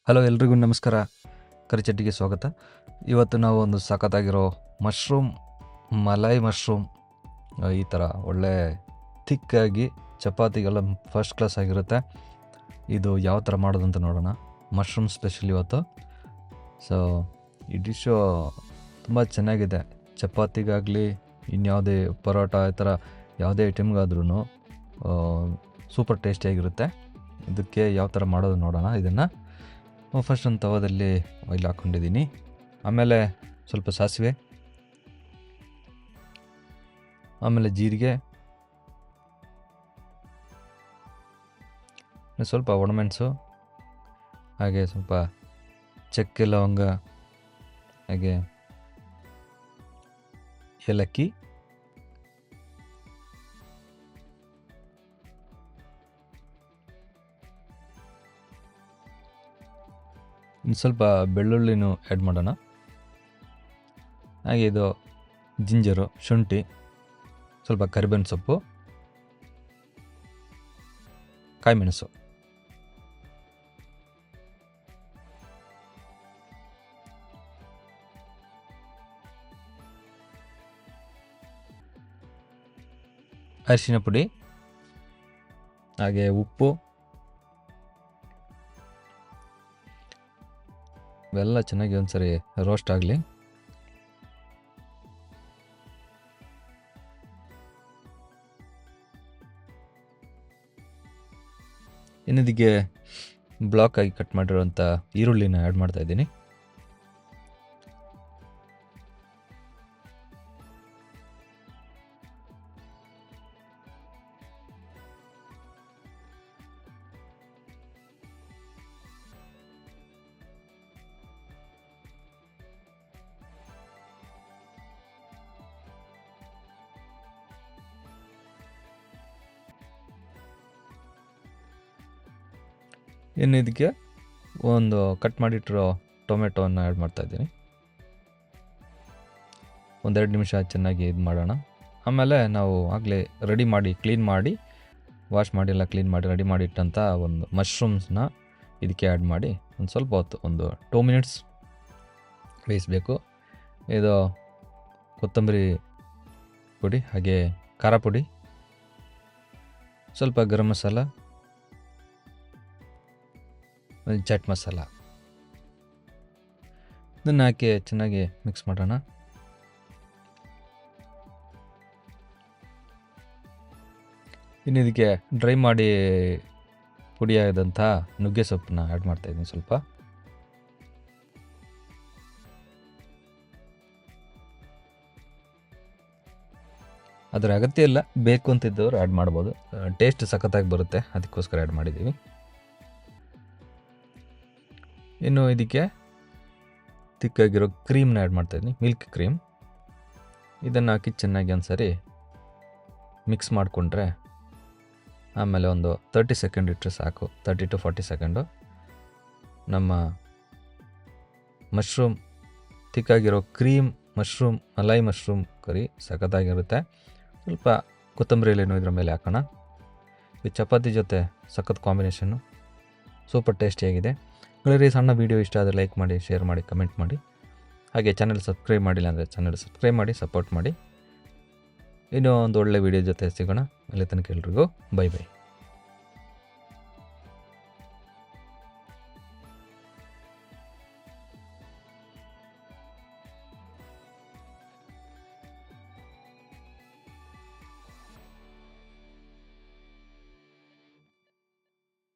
Hello ಎಲ್ರಿಗೂ ನಮಸ್ಕಾರ, ಕರಿಚಟ್ಟಿಗೆ ಸ್ವಾಗತ. ಇವತ್ತು ನಾವು ಒಂದು ಸಖತ್ತಾಗಿರೋ ಮಶ್ರೂಮ್, ಮಲೈ ಮಶ್ರೂಮ್ ಈ ಥರ ಒಳ್ಳೆ ಥಿಕ್ಕಾಗಿ ಚಪಾತಿಗೆಲ್ಲ ಫಸ್ಟ್ ಕ್ಲಾಸ್ ಆಗಿರುತ್ತೆ. ಇದು ಯಾವ ಥರ ಮಾಡೋದು ಅಂತ ನೋಡೋಣ. ಮಶ್ರೂಮ್ ಸ್ಪೆಷಲ್ ಇವತ್ತು. ಸೊ ಈ ಡಿಶ್ಶು ತುಂಬ ಚೆನ್ನಾಗಿದೆ. ಚಪಾತಿಗಾಗಲಿ ಇನ್ಯಾವುದೇ ಪರೋಟ ಈ ಥರ ಯಾವುದೇ ಐಟಮ್ಗಾದ್ರೂ ಸೂಪರ್ ಟೇಸ್ಟಿಯಾಗಿರುತ್ತೆ. ಇದಕ್ಕೆ ಯಾವ ಥರ ಮಾಡೋದು ನೋಡೋಣ. ಇದನ್ನು ಫಸ್ಟ್ ಒಂದು ತವದಲ್ಲಿ ಆಯಿಲ್ ಹಾಕ್ಕೊಂಡಿದ್ದೀನಿ. ಆಮೇಲೆ ಸ್ವಲ್ಪ ಸಾಸಿವೆ, ಆಮೇಲೆ ಜೀರಿಗೆ, ಸ್ವಲ್ಪ ಒಣಮೆಣಸು, ಹಾಗೆ ಸ್ವಲ್ಪ ಚಕ್ಕೆ ಲವಂಗ, ಹಾಗೆ ಏಲಕ್ಕಿ, ಇನ್ನು ಸ್ವಲ್ಪ ಬೆಳ್ಳುಳ್ಳಿನೂ ಆ್ಯಡ್ ಮಾಡೋಣ. ಹಾಗೆ ಇದು ಜಿಂಜರು, ಶುಂಠಿ, ಸ್ವಲ್ಪ ಕರಿಬೇವಿನ ಸೊಪ್ಪು, ಕಾಯಿಮೆಣಸು. ಅರಿಶಿನ ಪುಡಿ, ಹಾಗೆ ಉಪ್ಪು, ಇವೆಲ್ಲ ಚೆನ್ನಾಗಿ ಒಂದ್ಸರಿ ರೋಸ್ಟ್ ಆಗಲಿ. ಇನ್ನಿದಿಗೆ ಬ್ಲಾಕ್ ಆಗಿ ಕಟ್ ಮಾಡಿರೋಂಥ ಈರುಳ್ಳಿನ ಆ್ಯಡ್ ಮಾಡ್ತಾ ಇದ್ದೀನಿ. ಇನ್ನು ಇದಕ್ಕೆ ಒಂದು ಕಟ್ ಮಾಡಿಟ್ಟಿರೋ ಟೊಮೆಟೊವನ್ನು ಆ್ಯಡ್ ಮಾಡ್ತಾಯಿದ್ದೀನಿ. 1-2 ನಿಮಿಷ ಚೆನ್ನಾಗಿ ಇದು ಮಾಡೋಣ. ಆಮೇಲೆ ನಾವು ಆಗಲೇ ರೆಡಿ ಮಾಡಿ ಕ್ಲೀನ್ ಮಾಡಿ ವಾಶ್ ಮಾಡಿ ಎಲ್ಲ ಕ್ಲೀನ್ ಮಾಡಿ ರೆಡಿ ಮಾಡಿಟ್ಟಂಥ ಒಂದು ಮಶ್ರೂಮ್ಸ್ನ ಇದಕ್ಕೆ ಆ್ಯಡ್ ಮಾಡಿ ಒಂದು ಸ್ವಲ್ಪ ಹೊತ್ತು, ಒಂದು 2 ಮಿನಿಟ್ಸ್ ಬೇಯಿಸಬೇಕು. ಇದು ಕೊತ್ತಂಬರಿ ಪುಡಿ, ಹಾಗೆ ಖಾರ ಪುಡಿ, ಸ್ವಲ್ಪ ಗರಂ ಮಸಾಲ, ಚಾಟ್ ಮಸಾಲ, ಇದನ್ನು ಹಾಕಿ ಚೆನ್ನಾಗಿ ಮಿಕ್ಸ್ ಮಾಡೋಣ. ಇನ್ನು ಇದಕ್ಕೆ ಡ್ರೈ ಮಾಡಿ ಪುಡಿಯಾದಂಥ ನುಗ್ಗೆ ಸೊಪ್ಪನ್ನ ಆ್ಯಡ್ ಮಾಡ್ತಾಯಿದ್ದೀನಿ ಸ್ವಲ್ಪ. ಅದರ ಅಗತ್ಯ ಇಲ್ಲ, ಬೇಕು ಅಂತಿದ್ದವರು ಆ್ಯಡ್ ಮಾಡ್ಬೋದು. ಟೇಸ್ಟ್ ಸಖತ್ತಾಗಿ ಬರುತ್ತೆ, ಅದಕ್ಕೋಸ್ಕರ ಆ್ಯಡ್ ಮಾಡಿದ್ದೀವಿ. ಇನ್ನು ಇದಕ್ಕೆ ತಿಕ್ಕಾಗಿರೋ ಕ್ರೀಮ್ನ ಆ್ಯಡ್ ಮಾಡ್ತಾಯಿದ್ದೀನಿ, ಮಿಲ್ಕ್ ಕ್ರೀಮ್. ಇದನ್ನು ಹಾಕಿ ಚೆನ್ನಾಗಿ ಒಂದ್ಸರಿ ಮಿಕ್ಸ್ ಮಾಡಿಕೊಂಡ್ರೆ ಆಮೇಲೆ ಒಂದು 30 ಸೆಕೆಂಡ್ ಇಟ್ಟರೆ ಸಾಕು. 30 to 40 ಸೆಕೆಂಡು. ನಮ್ಮ ಮಶ್ರೂಮ್ ತಿಕ್ಕಾಗಿರೋ cream mushroom, malai mushroom curry ಸಖತ್ತಾಗಿರುತ್ತೆ. ಸ್ವಲ್ಪ ಕೊತ್ತಂಬರಿ ಎಲೆನೂ ಇದರ ಮೇಲೆ ಹಾಕೋಣ. ಈ ಚಪಾತಿ ಜೊತೆ ಸಖತ್ ಕಾಂಬಿನೇಷನ್ನು, ಸೂಪರ್ ಟೇಸ್ಟಿಯಾಗಿದೆ. ಗೆಳೆಯರೇ, ಸಣ್ಣ ವೀಡಿಯೋ ಇಷ್ಟ ಆದರೆ ಲೈಕ್ ಮಾಡಿ, ಶೇರ್ ಮಾಡಿ, ಕಮೆಂಟ್ ಮಾಡಿ. ಹಾಗೆ ಚಾನಲ್ ಸಬ್ಸ್ಕ್ರೈಬ್ ಮಾಡಿಲ್ಲ ಅಂದರೆ ಚಾನಲ್ ಸಬ್ಸ್ಕ್ರೈಬ್ ಮಾಡಿ, ಸಪೋರ್ಟ್ ಮಾಡಿ. ಇನ್ನೂ ಒಂದು ಒಳ್ಳೆ ವೀಡಿಯೋ ಜೊತೆ ಸಿಗೋಣ. ಅಲ್ಲಿ ತನಕ ಎಲ್ರಿಗೂ ಬೈ ಬೈ.